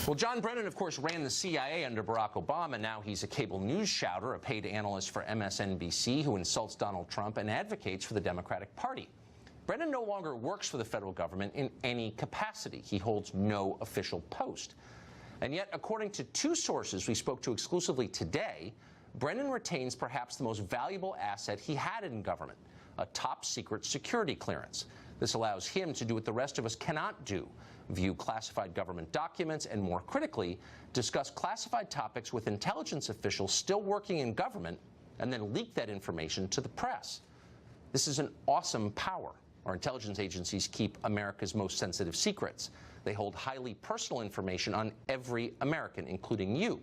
Well, John Brennan, of course, ran the CIA under Barack Obama. Now he's a cable news shouter, a paid analyst for MSNBC who insults Donald Trump and advocates for the Democratic Party. Brennan no longer works for the federal government in any capacity. He holds no official post. And yet, according to two sources we spoke to exclusively today, Brennan retains perhaps the most valuable asset he had in government, a top-secret security clearance. This allows him to do what the rest of us cannot do: view classified government documents and, more critically, discuss classified topics with intelligence officials still working in government and then leak that information to the press. This is an awesome power. Our intelligence agencies keep America's most sensitive secrets. They hold highly personal information on every American, including you.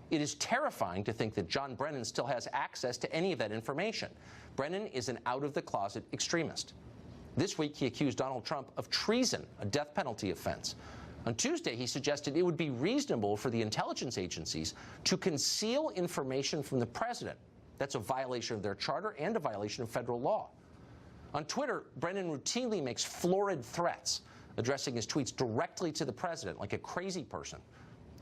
It is terrifying to think that John Brennan still has access to any of that information. Brennan is an out-of-the-closet extremist. This week, he accused Donald Trump of treason, a death penalty offense. On Tuesday, he suggested it would be reasonable for the intelligence agencies to conceal information from the president. That's a violation of their charter and a violation of federal law. On Twitter, Brennan routinely makes florid threats, addressing his tweets directly to the president like a crazy person.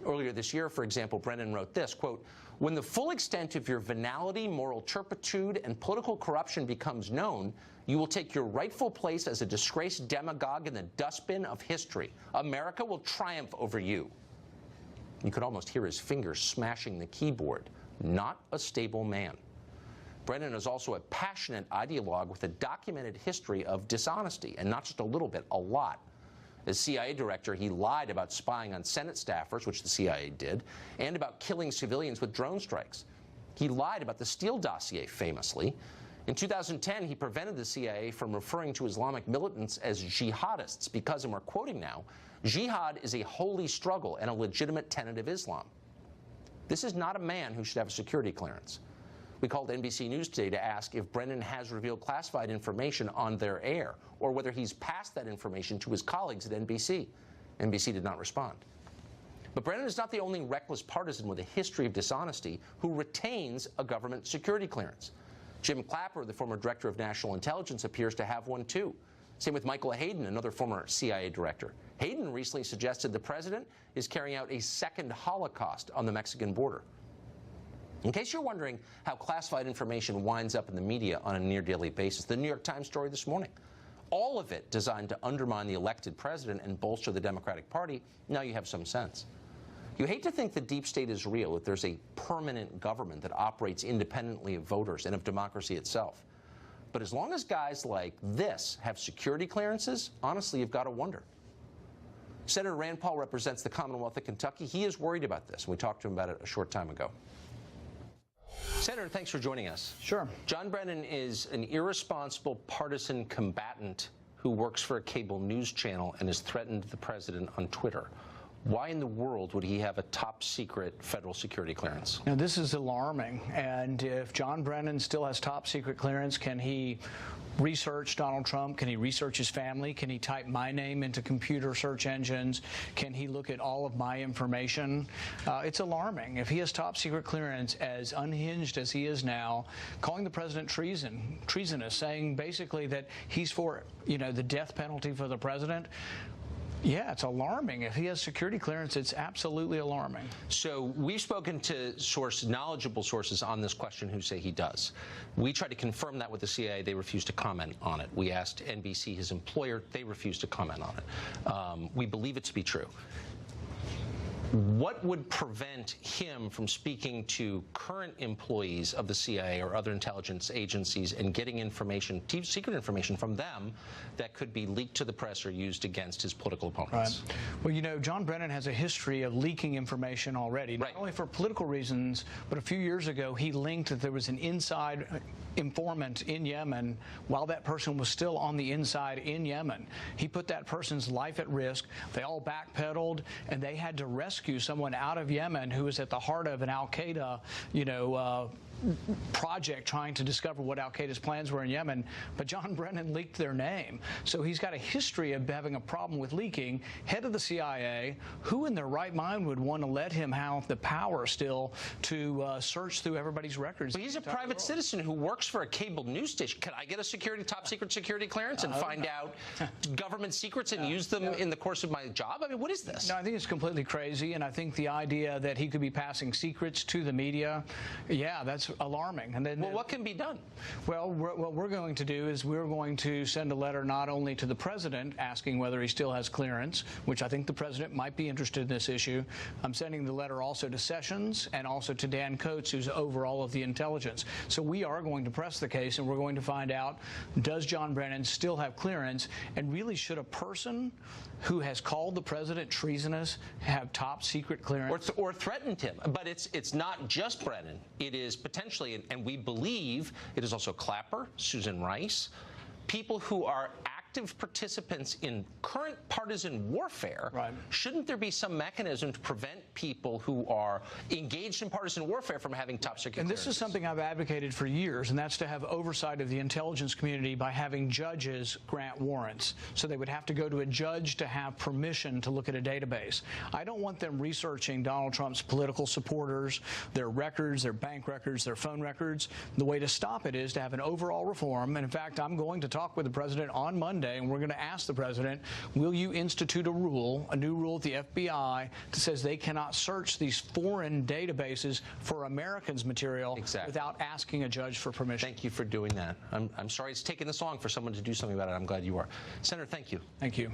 Earlier this year, for example, Brennan wrote this, quote, "When the full extent of your venality, moral turpitude, and political corruption becomes known, you will take your rightful place as a disgraced demagogue in the dustbin of history. America will triumph over you." You could almost hear his fingers smashing the keyboard. Not a stable man. Brennan is also a passionate ideologue with a documented history of dishonesty, and not just a little bit, a lot. As CIA director, he lied about spying on Senate staffers, which the CIA did, and about killing civilians with drone strikes. He lied about the Steele dossier, famously. In 2010, he prevented the CIA from referring to Islamic militants as jihadists because, and we're quoting now, "Jihad is a holy struggle and a legitimate tenet of Islam." This is not a man who should have a security clearance. We called NBC News today to ask if Brennan has revealed classified information on their air, or whether he's passed that information to his colleagues at NBC. NBC did not respond. But Brennan is not the only reckless partisan with a history of dishonesty who retains a government security clearance. Jim Clapper, the former director of national intelligence, appears to have one too. Same with Michael Hayden, another former CIA director. Hayden recently suggested the president is carrying out a second Holocaust on the Mexican border. In case you're wondering how classified information winds up in the media on a near-daily basis, the New York Times story this morning, all of it designed to undermine the elected president and bolster the Democratic Party. Now you have some sense. You hate to think the deep state is real, that there's a permanent government that operates independently of voters and of democracy itself. But as long as guys like this have security clearances, honestly, you've got to wonder. Senator Rand Paul represents the Commonwealth of Kentucky. He is worried about this, and we talked to him about it a short time ago. Senator, thanks for joining us. Sure. John Brennan is an irresponsible partisan combatant who works for a cable news channel and has threatened the president on Twitter. Why in the world would he have a top-secret federal security clearance? Now, this is alarming. And if John Brennan still has top-secret clearance, can he research Donald Trump? Can he research his family? Can he type my name into computer search engines? Can he look at all of my information? It's alarming. If he has top-secret clearance, as unhinged as he is now, calling the president treasonous, saying basically that he's for, the death penalty for the president. Yeah, it's alarming. If he has security clearance, it's absolutely alarming. So we've spoken to knowledgeable sources on this question who say he does. We tried to confirm that with the CIA. They refused to comment on it. We asked NBC, his employer. They refused to comment on it. We believe it to be true. What would prevent him from speaking to current employees of the CIA or other intelligence agencies and getting information, secret information from them that could be leaked to the press or used against his political opponents? Right. Well, John Brennan has a history of leaking information already, not only for political reasons, but a few years ago he linked that there was an inside informant in Yemen while that person was still on the inside in Yemen. He put that person's life at risk. They all backpedaled, and they had to rescue someone out of Yemen who was at the heart of an al-Qaeda, project trying to discover what al-Qaeda's plans were in Yemen, but John Brennan leaked their name. So he's got a history of having a problem with leaking. Head of the CIA, who in their right mind would want to let him have the power still to search through everybody's records? But he's a private citizen who works for a cable news station. Can I get a top secret security clearance and find out government secrets and use them in the course of my job? I mean, what is this? No, I think it's completely crazy, and I think the idea that he could be passing secrets to the media, yeah, that's alarming. And then, well, what can be done? Well, what we're going to do is we're going to send a letter not only to the president asking whether he still has clearance, which I think the president might be interested in this issue. I'm sending the letter also to Sessions and also to Dan Coats, who's over all of the intelligence. So we are going to press the case, and we're going to find out, does John Brennan still have clearance, and really should a person who has called the president treasonous have top secret clearance? Or threatened him. But it's not just Brennan. It is potentially, and we believe it is also Clapper, Susan Rice, people who are active participants in current partisan warfare. Right. Shouldn't there be some mechanism to prevent people who are engaged in partisan warfare from having top secret And clearances? this is something I've advocated for years, and that's to have oversight of the intelligence community by having judges grant warrants. So they would have to go to a judge to have permission to look at a database. I don't want them researching Donald Trump's political supporters, their records, their bank records, their phone records. The way to stop it is to have an overall reform. And in fact, I'm going to talk with the president on Monday, and we're going to ask the president, will you institute a new rule at the FBI that says they cannot search these foreign databases for Americans' material without asking a judge for permission? Thank you for doing that. I'm sorry it's taken this long for someone to do something about it. I'm glad you are. Senator, thank you. Thank you.